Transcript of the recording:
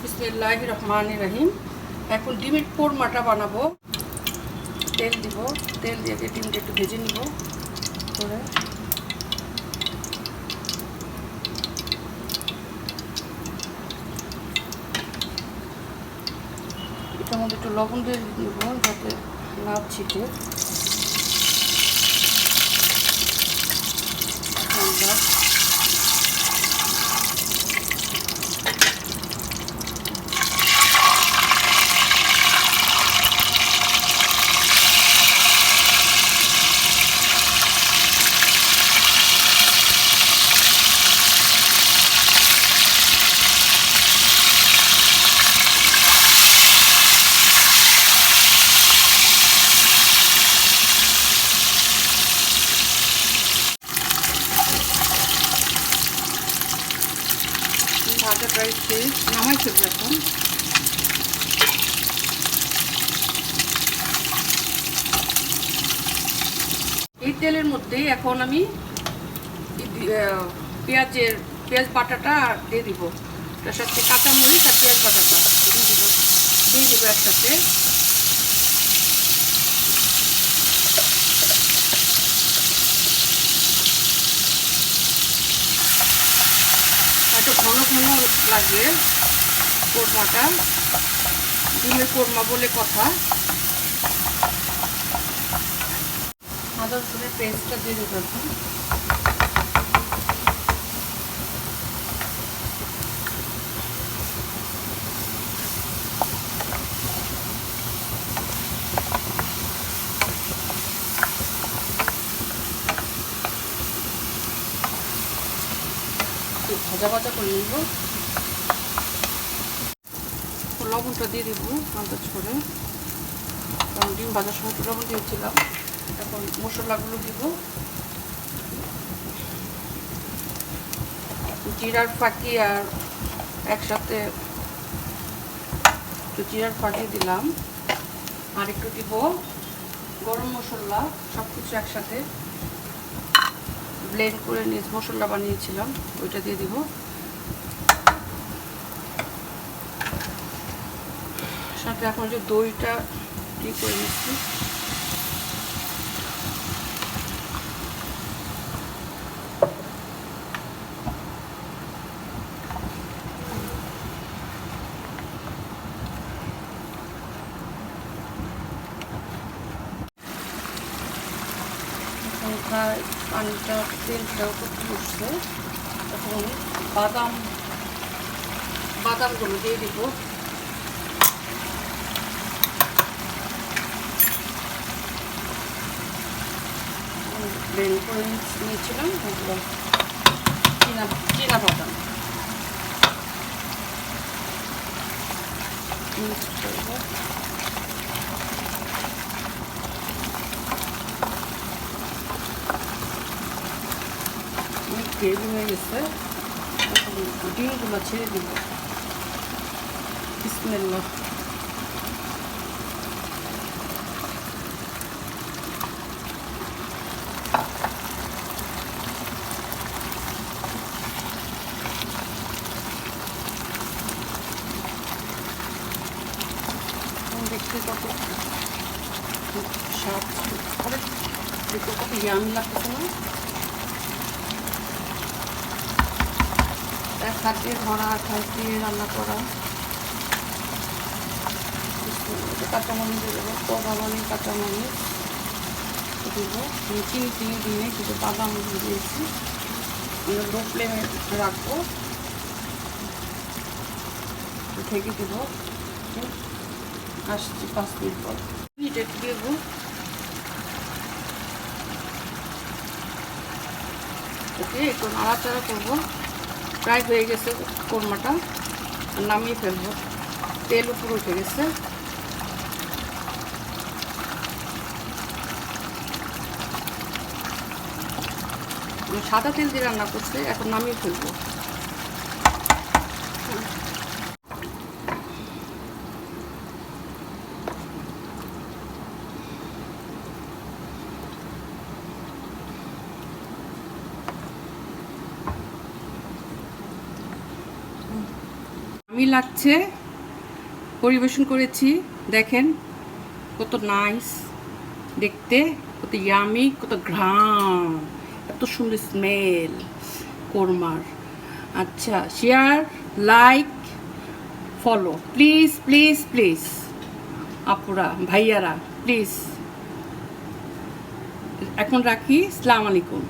বিসমিল্লাহির রহমানির রহিম। এখন ডিমের কোরমাটা বানাবো। তেল দিব, তেল দিয়ে ডিমটা একটু ভেজে নিব করে। এটার মধ্যে একটু লবণ দিয়ে দিব যাতে না ছিটে। ভাজা প্রায় শেষ, নামাই ফেলবো এখন। এই তেলের মধ্যে এখন আমি পেঁয়াজ বাটাটা দিয়ে দিব। তার সাথে কাঁচামরিচ আর পেঁয়াজ বাটাটা দিয়ে দিব একসাথে। একটু ঘন ঘন লাগবে কোরমাটা, ডিমের কোরমা বলে কথা। আদা রসুনের পেস্টটা দিয়ে দিতে হবে। ভাজা ভাজা করে নিব। লবণটা দিয়ে দিব আন্দাজ করে, কারণ ডিম ভাজার সময় একটু লবণ দিয়েছিলাম। এখন মশলাগুলো দিব। জিরার ফাঁকি আর একসাথে একটু জিরার ফাঁকি দিলাম, আর একটু দিব গরম মশলা। সব কিছু একসাথে ব্লেন্ড করে নিয়ে মশলা বানিয়েছিলাম, ওইটা দিয়ে দিব। সাথে এখন যে দইটা দিয়ে করে নিচ্ছি। পানিটা তেলটাও করতে বসছে। এখন বাদামগুলো দিয়ে দিব। ব্লেন্ড করে নিয়েছিলাম ওগুলো, চীনা বাদাম মিক্স করবো। গ্রেভি হয়ে গেছে, ডিমগুলো ছেড়ে দিব। বিসমিল্লাহ। দেখতে কত স্বাদ, দেখতে কত ইয়ামি লাগতেছে না? এক হাত দিয়ে ধরা, এক হাত দিয়ে রান্না করা। কাঁচামরিচ দিয়ে দেবো, কড়ামরিচ কাঁচামরিচ দিব। চিনি দিয়ে কিছু বাদাম দিয়েছি। লো ফ্লেমে রাখবো, ঢেকে দেবো। আসছি 5 মিনিট পর। এটা দেবো। ওকে, একটু নাড়াচাড়া করবো। প্রায় হয়ে গেছে কোরমাটা, নামিয়ে ফেলবো। তেল উপরে উঠে গেছে। সাদা তেল দিয়ে রান্না করছে, এখন নামিয়ে ফেলবো। ইয়ামি লাগছে। পরিবেশন করেছি, দেখেন কত নাইস দেখতে, কত ইয়ামি, কত ঘ্রাণ, এত সুন্দর স্মেল কোরমার। আচ্ছা, share, like, follow, please please please আপুরা ভাইয়ারা প্লিজ। এখন রাখি, আসসালামু আলাইকুম।